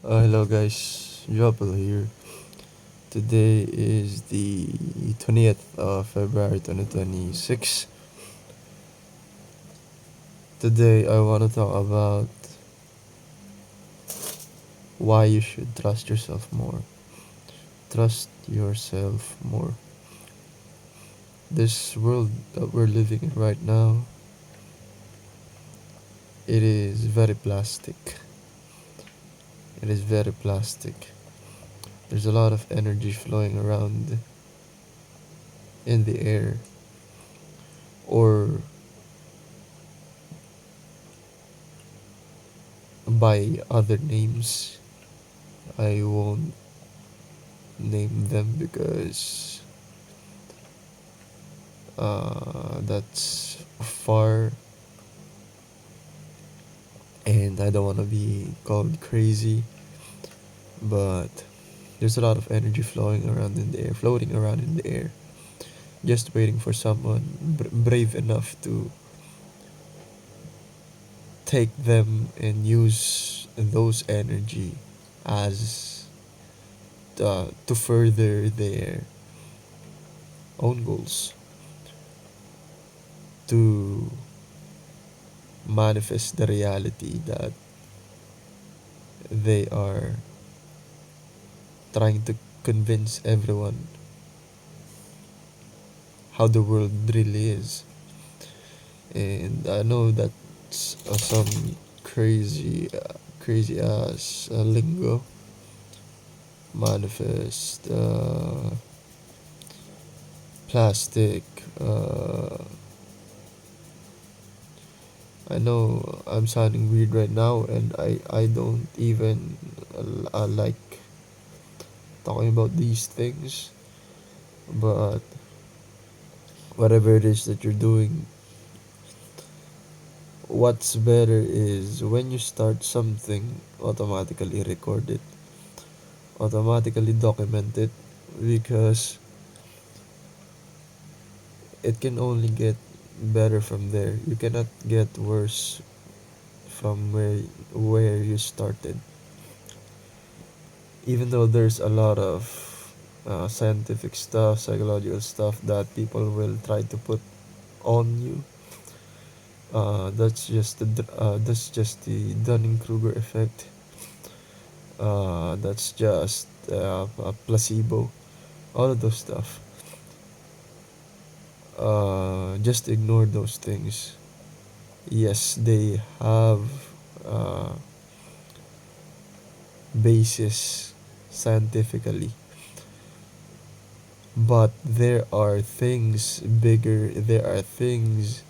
Hello guys, Jopel here. Today is the 20th of February 2026. Today I want to talk about why you should trust yourself more. Trust yourself more. This world that we're living in right now, it is very plastic. It is very plastic. There's a lot of energy flowing around in the air, or by other names. I won't name them because that's far, and I don't want to be called crazy, but there's a lot of energy flowing around in the air, floating around in the air, just waiting for someone brave enough to take them and use those energy as to further their own goals, to manifest the reality that they are trying to convince everyone how the world really is. And I know that's some crazy ass lingo, manifest, plastic. I know I'm sounding weird right now, and I don't even like talking about these things, but whatever it is that you're doing, what's better is when you start something, automatically record it, automatically document it, because it can only get better from there. You cannot get worse from where you started. Even though there's a lot of scientific stuff, psychological stuff that people will try to put on you, that's just the Dunning-Kruger effect. That's just a placebo. All of those stuff. Just ignore those things. Yes, they have uh, basis scientifically, but there are things bigger. There are things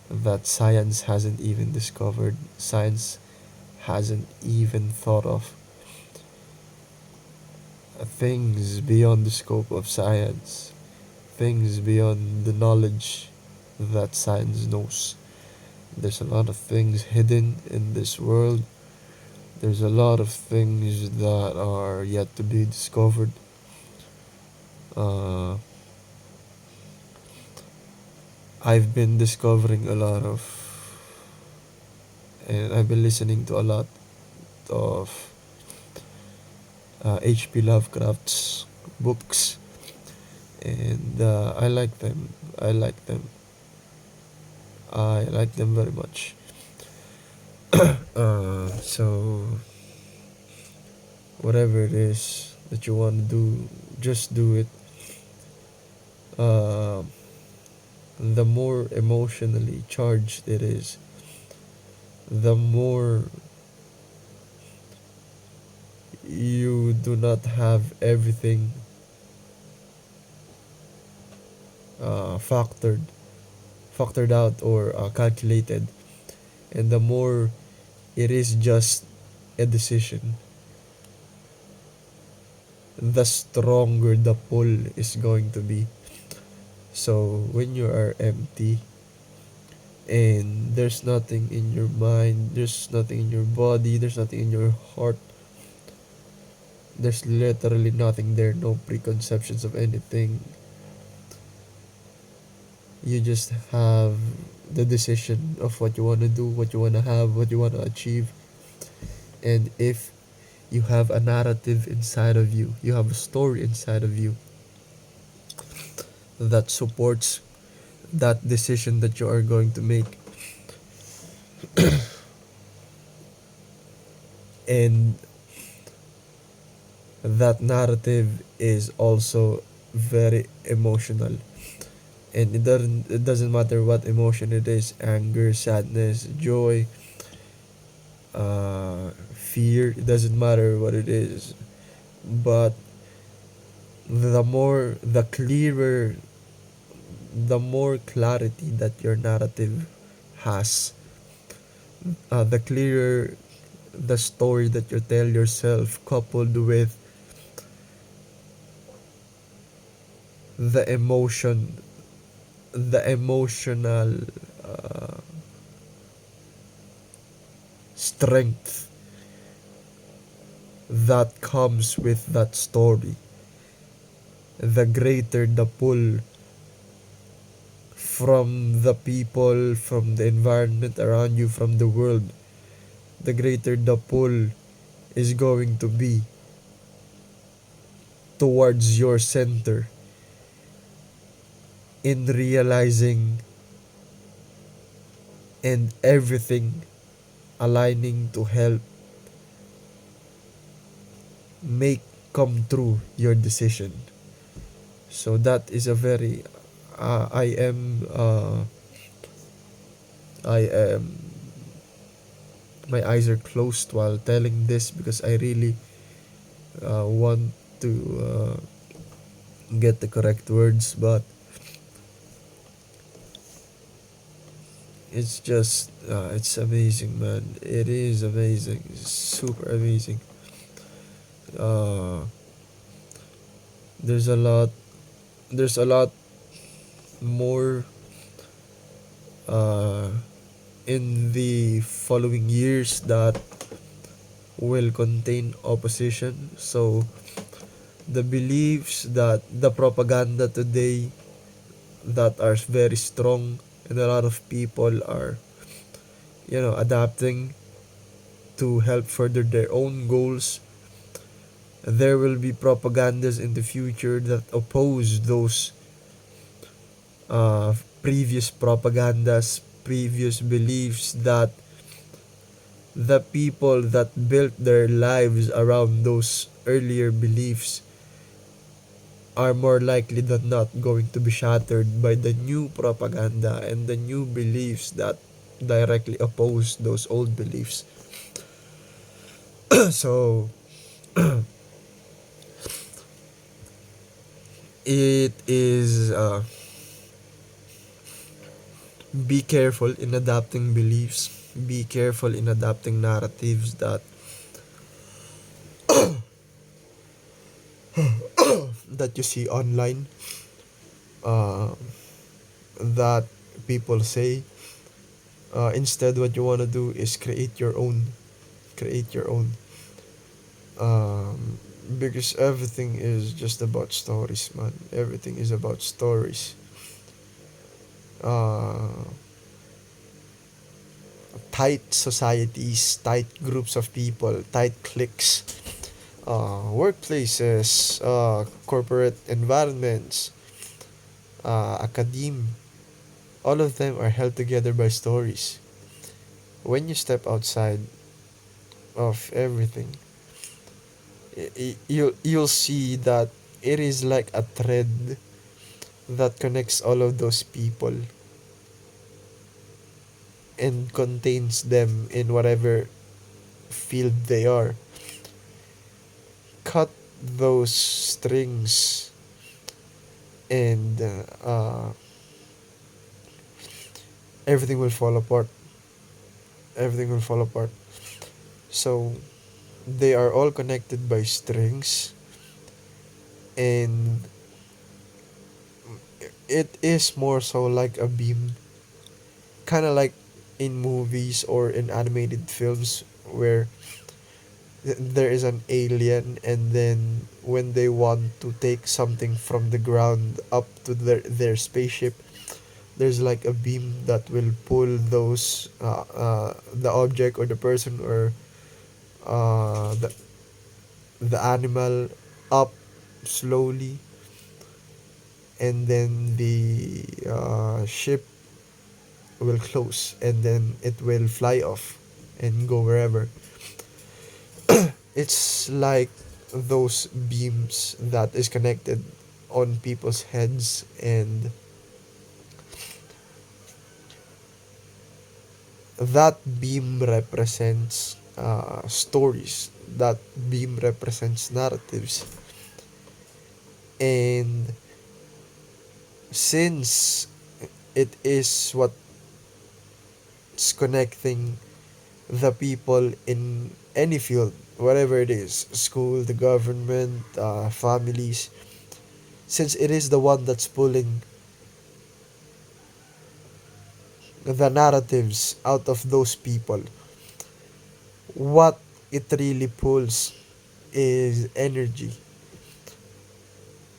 that science hasn't even discovered. Science hasn't even thought of. Things beyond the scope of science, things beyond the knowledge that science knows. There's a lot of things hidden in this world. There's a lot of things that are yet to be discovered. Uh, I've been discovering a lot of, and I've been listening to a lot of H.P. Lovecraft's books, and I like them. I like them. I like them very much. So whatever it is that you want to do, just do it. Uh, the more emotionally charged it is, the more you do not have everything uh, factored factored out or calculated, and the more it is just a decision, the stronger the pull is going to be. So when you are empty and there's nothing in your mind, there's nothing in your body, there's nothing in your heart, there's literally nothing there, no preconceptions of anything. You just have the decision of what you want to do, what you want to have, what you want to achieve. And if You have a narrative inside of you. You have a story inside of you that supports that decision that you are going to make. And that narrative is also very emotional. And it doesn't matter what emotion it is, anger, sadness, joy, fear, it doesn't matter what it is. But the more clarity that your narrative has, the clearer the story that you tell yourself, coupled with the emotion, the emotional uh, strength that comes with that story, the greater the pull from the people, from the environment around you, from the world, the greater the pull is going to be towards your center, in realizing and everything aligning to help make come true your decision. So that is a very I am my eyes are closed while telling this, because I really want to get the correct words, but it's just it's amazing, man. It is amazing. It's super amazing. uh, there's a lot there's a lot more uh, in the following years that will contain opposition. So the beliefs, that the propaganda today that are very strong, and a lot of people are, adapting to help further their own goals. There will be propagandas in the future that oppose those previous propagandas, previous beliefs, that the people that built their lives around those earlier beliefs are more likely than not going to be shattered by the new propaganda and the new beliefs that directly oppose those old beliefs. So it is be careful in adapting beliefs, be careful in adapting narratives that you see online, uh, that people say. Instead, what you want to do is create your own, um, because everything is just about stories, man. Everything is about stories. uh, Tight societies, tight groups of people, tight cliques, workplaces, corporate environments, academe, all of them are held together by stories. When you step outside of everything, you'll see that it is like a thread that connects all of those people and contains them in whatever field they are. Cut those strings, and everything will fall apart. Everything will fall apart. So they are all connected by strings, and it is more so like a beam, kind of like in movies or in animated films, where there is an alien, and then when they want to take something from the ground up to their spaceship, there's like a beam that will pull the object or the person, or the the animal up slowly, and then the ship will close, and then it will fly off and go wherever. It's like those beams that is connected on people's heads, and that beam represents stories. That beam represents narratives. And since it is what's connecting the people in any field, whatever it is, school, the government, families, since it is the one that's pulling the narratives out of those people, what it really pulls is energy.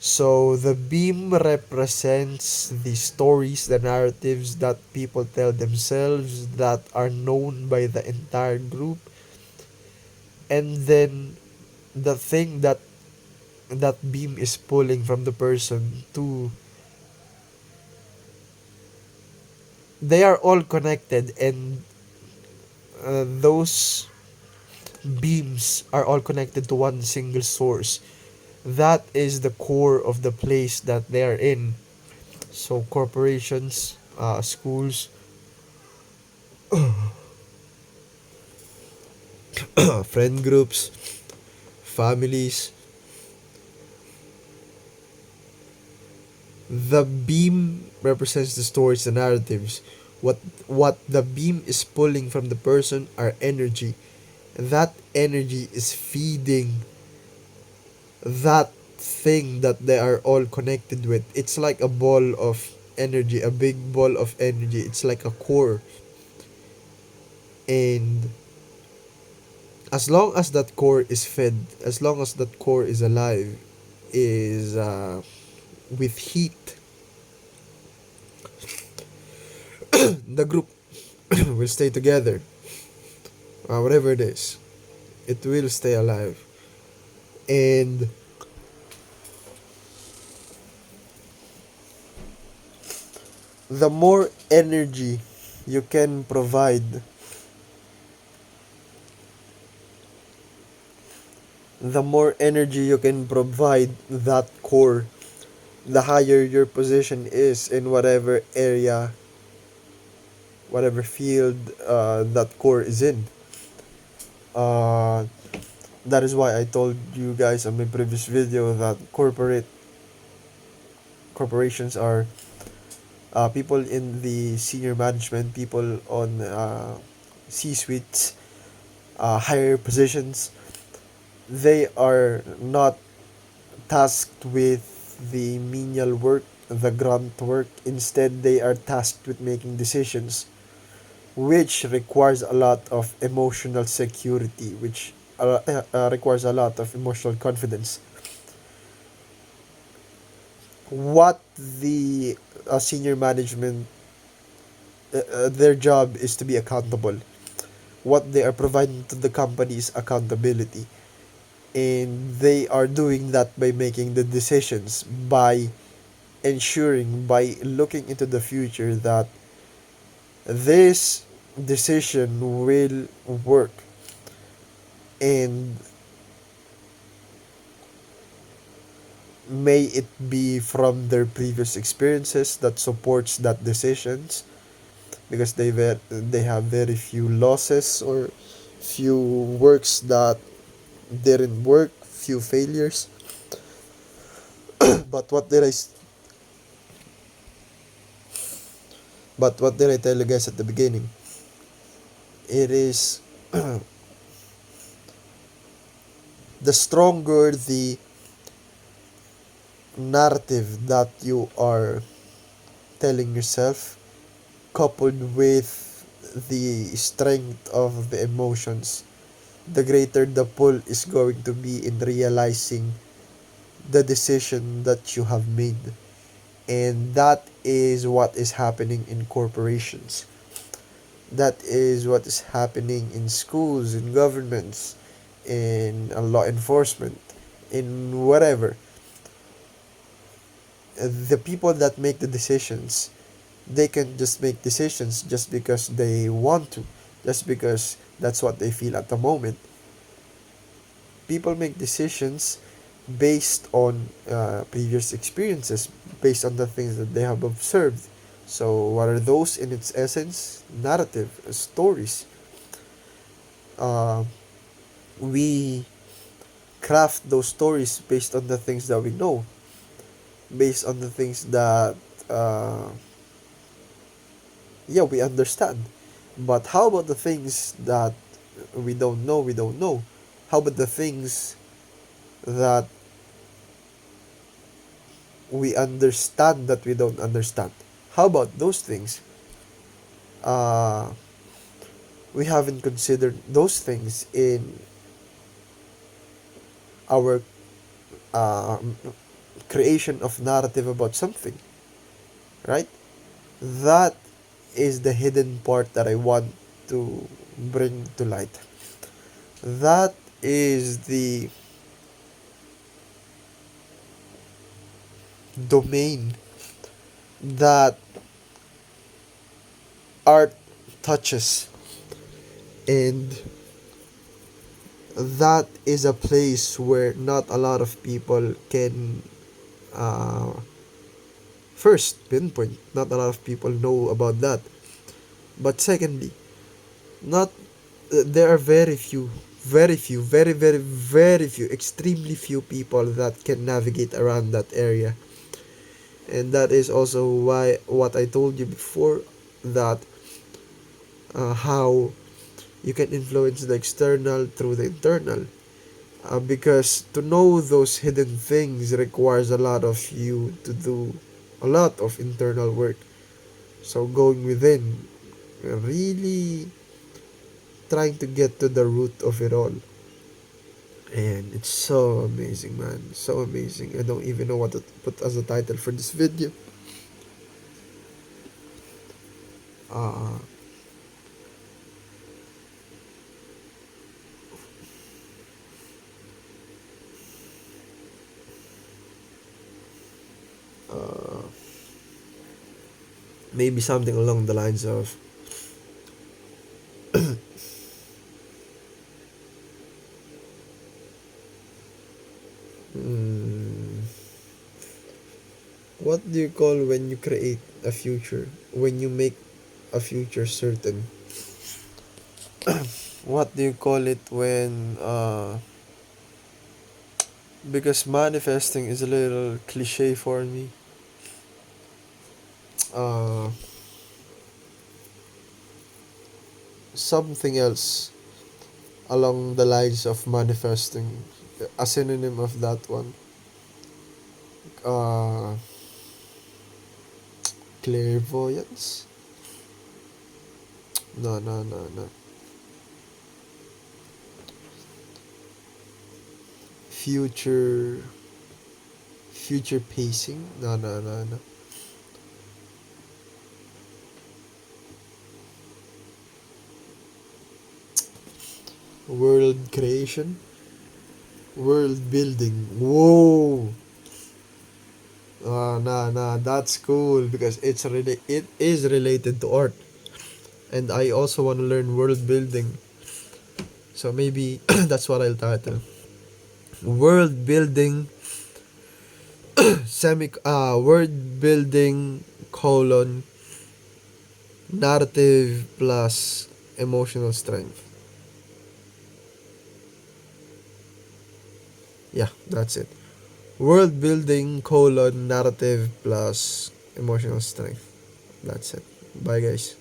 So the beam represents the stories, the narratives that people tell themselves that are known by the entire group. And then the thing that that beam is pulling from the person to, they are all connected, and those beams are all connected to one single source. That is the core of the place that they are in. So corporations, schools, friend groups, families, the beam represents the stories, the narratives. What the beam is pulling from the person are energy. That energy is feeding that thing that they are all connected with. It's like a ball of energy, a big ball of energy. It's like a core. And as long as that core is fed, as long as that core is alive, is with heat, the group will stay together. Whatever it is, it will stay alive. And the more energy you can provide, the more energy you can provide that core, the higher your position is in whatever area, whatever field that core is in. Uh, that is why I told you guys on my previous video that corporations are people in the senior management, people on C-suites, higher positions. They are not tasked with the menial work, the grunt work. Instead, they are tasked with making decisions, which requires a lot of emotional security, which requires a lot of emotional confidence. What the senior management, their job is to be accountable. What they are providing to the company is accountability. And they are doing that by making the decisions, by ensuring, by looking into the future that this decision will work, and may it be from their previous experiences that supports that decisions, because they have very few losses or few works that didn't work, few failures. but what did I but what did I tell you guys at the beginning? It is the stronger the narrative that you are telling yourself, coupled with the strength of the emotions, the greater the pull is going to be in realizing the decision that you have made. And that is what is happening in corporations. That is what is happening in schools, in governments, in law enforcement, in whatever. The people that make the decisions, they can just make decisions just because they want to, just because that's what they feel at the moment. People make decisions based on previous experiences, based on the things that they have observed. So, what are those in its essence? Narrative, stories. Uh, we craft those stories based on the things that we know, based on the things that, uh, yeah, we understand. But how about the things that we don't know? We don't know. How about the things that we understand that we don't understand? How about those things? Uh, we haven't considered those things in our uh, creation of narrative about something, right? That is the hidden part that I want to bring to light. That is the domain that art touches, and that is a place where not a lot of people can uh, first pinpoint. Not a lot of people know about that. But secondly, not there are very few, extremely few people that can navigate around that area. And that is also why what I told you before, that how you can influence the external through the internal. Because to know those hidden things requires a lot of you to do a lot of internal work. So going within, really trying to get to the root of it all. And it's so amazing, man. So amazing. I don't even know what to put as a title for this video. Uh, uh, Maybe something along the lines of mm, what do you call when you create a future? When you make a future certain? What do you call it when because manifesting is a little cliche for me. Uh Something else along the lines of manifesting, a synonym of that one. Uh Clairvoyance? No, no, no, no. Future future pacing? No, no, no, no. World creation? World building. Whoa. Nah, nah, that's cool because it is related to art, and I also want to learn world building. So maybe that's what I'll title. World building word building colon narrative plus emotional strength. Yeah, that's it. World building colon narrative plus emotional strength. That's it. Bye, guys.